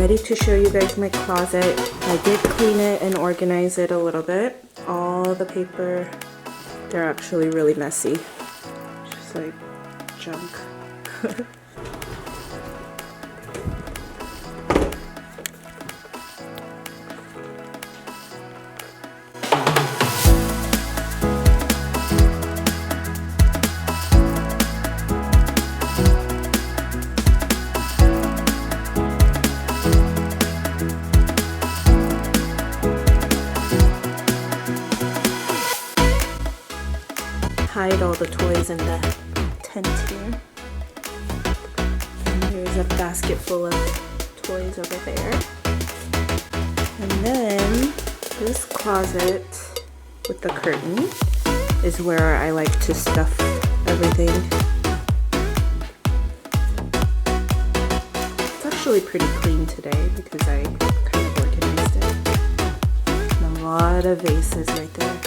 ready to show you guys my closet. I did clean it and organize it a little bit. All the paper, they're actually really messy. Just like junk. Hide all the toys in the tent here. And there's a basket full of toys over there. And then this closet with the curtain is where I like to stuff everything. It's actually pretty clean today because I kind of organized it. And a lot of vases right there.